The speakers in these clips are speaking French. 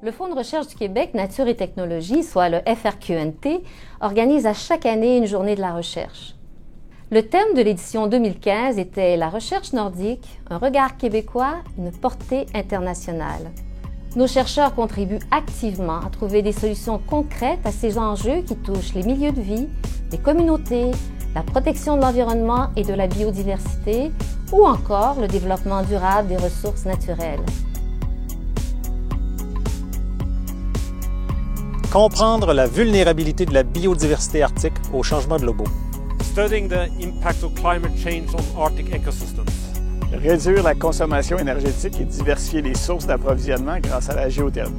Le Fonds de recherche du Québec Nature et Technologie, soit le FRQNT, organise à chaque année une journée de la recherche. Le thème de l'édition 2015 était « La recherche nordique, un regard québécois, une portée internationale ». Nos chercheurs contribuent activement à trouver des solutions concrètes à ces enjeux qui touchent les milieux de vie, les communautés, la protection de l'environnement et de la biodiversité, ou encore le développement durable des ressources naturelles. Comprendre la vulnérabilité de la biodiversité arctique au changement global. Studying the impact of climate change on Arctic ecosystems. Réduire la consommation énergétique et diversifier les sources d'approvisionnement grâce à la géothermie.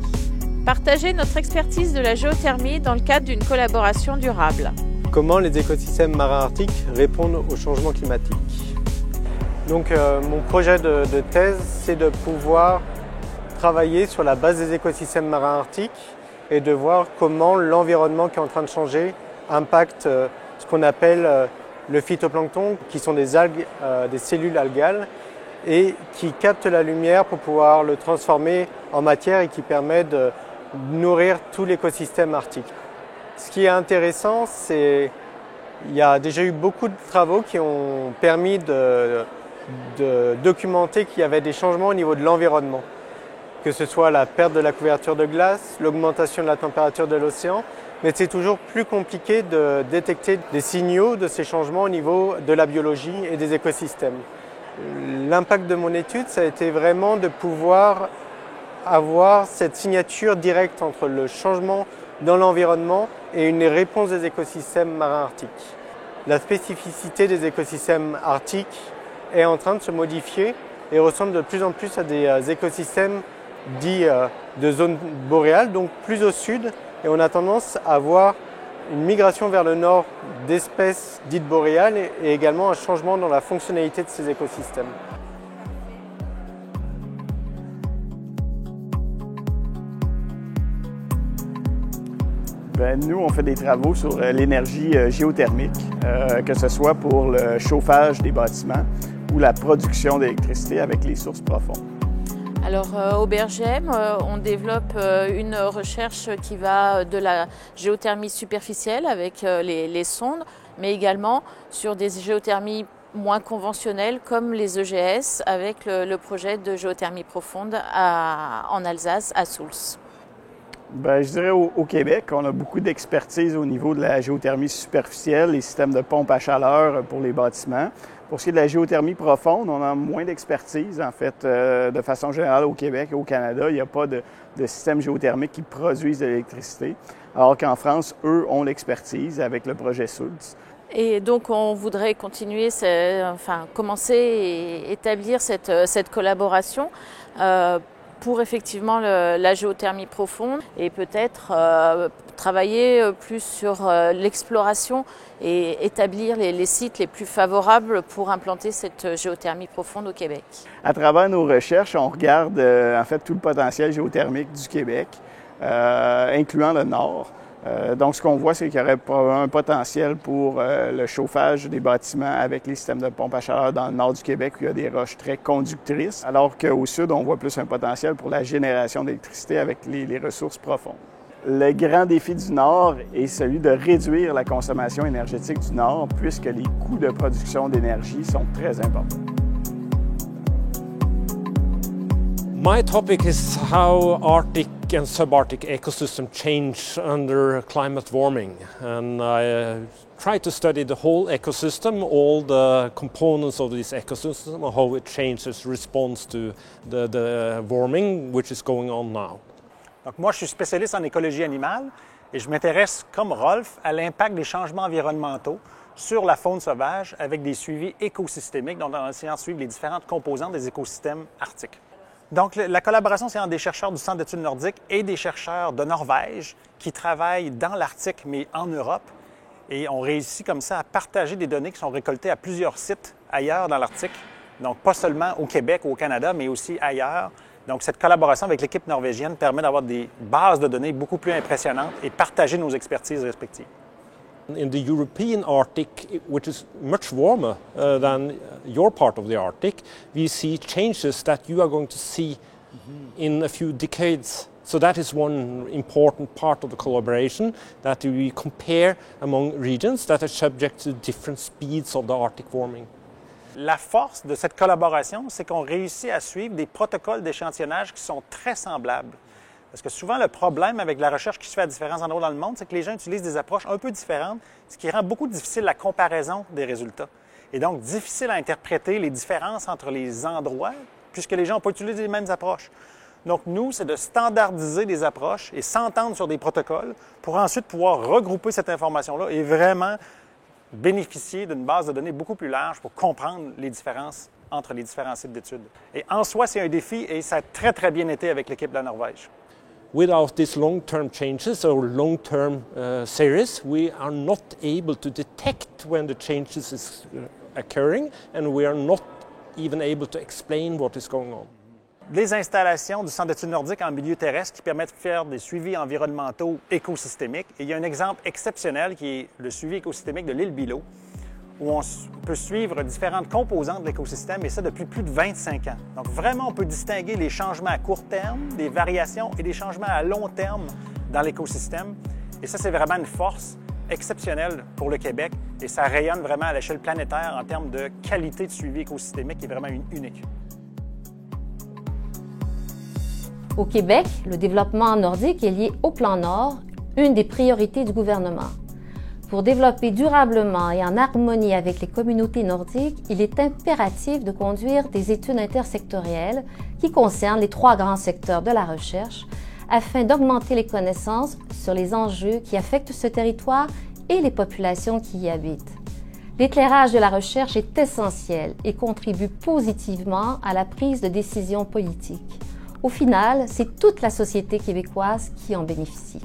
Partager notre expertise de la géothermie dans le cadre d'une collaboration durable. Comment les écosystèmes marins arctiques répondent au changement climatique. Donc mon projet de thèse, c'est de pouvoir travailler sur la base des écosystèmes marins arctiques et de voir comment l'environnement qui est en train de changer impacte ce qu'on appelle le phytoplancton, qui sont des algues, des cellules algales, et qui captent la lumière pour pouvoir le transformer en matière et qui permet de nourrir tout l'écosystème arctique. Ce qui est intéressant, c'est qu'il y a déjà eu beaucoup de travaux qui ont permis de documenter qu'il y avait des changements au niveau de l'environnement, que ce soit la perte de la couverture de glace, l'augmentation de la température de l'océan, mais c'est toujours plus compliqué de détecter des signaux de ces changements au niveau de la biologie et des écosystèmes. L'impact de mon étude, ça a été vraiment de pouvoir avoir cette signature directe entre le changement dans l'environnement et une réponse des écosystèmes marins arctiques. La spécificité des écosystèmes arctiques est en train de se modifier et ressemble de plus en plus à des écosystèmes dits de zone boréale, donc plus au sud, et on a tendance à avoir une migration vers le nord d'espèces dites boréales et également un changement dans la fonctionnalité de ces écosystèmes. Nous, on fait des travaux sur l'énergie géothermique, que ce soit pour le chauffage des bâtiments ou la production d'électricité avec les sources profondes. Alors au BRGM, on développe une recherche qui va de la géothermie superficielle avec les sondes, mais également sur des géothermies moins conventionnelles comme les EGS avec le projet de géothermie profonde en Alsace, à Soultz. Je dirais au Québec, on a beaucoup d'expertise au niveau de la géothermie superficielle, les systèmes de pompe à chaleur pour les bâtiments. Pour ce qui est de la géothermie profonde, on a moins d'expertise. En fait, de façon générale, au Québec et au Canada, il n'y a pas de système géothermique qui produisent de l'électricité, alors qu'en France, eux, ont l'expertise avec le projet Soultz. Et donc, on voudrait continuer, commencer et établir cette collaboration pour effectivement la géothermie profonde et peut-être travailler plus sur l'exploration et établir les sites les plus favorables pour implanter cette géothermie profonde au Québec. À travers nos recherches, on regarde en fait tout le potentiel géothermique du Québec, incluant le nord. Donc, ce qu'on voit, c'est qu'il y aurait probablement un potentiel pour le chauffage des bâtiments avec les systèmes de pompe à chaleur dans le nord du Québec, où il y a des roches très conductrices, alors qu'au sud, on voit plus un potentiel pour la génération d'électricité avec les ressources profondes. Le grand défi du Nord est celui de réduire la consommation énergétique du Nord, puisque les coûts de production d'énergie sont très importants. My topic is how Arctic and subarctic ecosystems change under climate warming, and I try to study the whole ecosystem, all the components of this ecosystem, how it changes response to the warming which is going on now. Donc moi, je suis spécialiste en écologie animale et je m'intéresse, comme Rolf, à l'impact des changements environnementaux sur la faune sauvage avec des suivis écosystémiques, donc en essayant de suivre les différentes composantes des écosystèmes arctiques. Donc, la collaboration, c'est entre des chercheurs du Centre d'études nordiques et des chercheurs de Norvège qui travaillent dans l'Arctique, mais en Europe. Et on réussit comme ça à partager des données qui sont récoltées à plusieurs sites ailleurs dans l'Arctique. Donc, pas seulement au Québec ou au Canada, mais aussi ailleurs. Donc, cette collaboration avec l'équipe norvégienne permet d'avoir des bases de données beaucoup plus impressionnantes et partager nos expertises respectives. In the European Arctic, which is much warmer than your part of the Arctic, we see changes that you are going to see in a few decades So that is one important part of the collaboration, that we compare among regions that are subject to different speeds of the Arctic warming. La force de cette collaboration, c'est qu'on réussit à suivre des protocoles d'échantillonnage qui sont très semblables. Parce que souvent, le problème avec la recherche qui se fait à différents endroits dans le monde, c'est que les gens utilisent des approches un peu différentes, ce qui rend beaucoup difficile la comparaison des résultats. Et donc, difficile à interpréter les différences entre les endroits, puisque les gens n'ont pas utilisé les mêmes approches. Donc, nous, c'est de standardiser des approches et s'entendre sur des protocoles pour ensuite pouvoir regrouper cette information-là et vraiment bénéficier d'une base de données beaucoup plus large pour comprendre les différences entre les différents sites d'études. Et en soi, c'est un défi et ça a très, très bien été avec l'équipe de la Norvège. Without these long-term changes or long-term series, we are not able to detect when the changes is occurring, and we are not even able to explain what is going on. Les installations du Centre d'études nordiques en milieu terrestre qui permettent de faire des suivis environnementaux écosystémiques. Et il y a un exemple exceptionnel qui est le suivi écosystémique de l'île Bylot, où on peut suivre différentes composantes de l'écosystème, et ça depuis plus de 25 ans. Donc vraiment, on peut distinguer les changements à court terme, des variations et des changements à long terme dans l'écosystème. Et ça, c'est vraiment une force exceptionnelle pour le Québec, et ça rayonne vraiment à l'échelle planétaire en termes de qualité de suivi écosystémique qui est vraiment unique. Au Québec, le développement nordique est lié au plan Nord, une des priorités du gouvernement. Pour développer durablement et en harmonie avec les communautés nordiques, il est impératif de conduire des études intersectorielles qui concernent les 3 grands secteurs de la recherche afin d'augmenter les connaissances sur les enjeux qui affectent ce territoire et les populations qui y habitent. L'éclairage de la recherche est essentiel et contribue positivement à la prise de décisions politiques. Au final, c'est toute la société québécoise qui en bénéficie.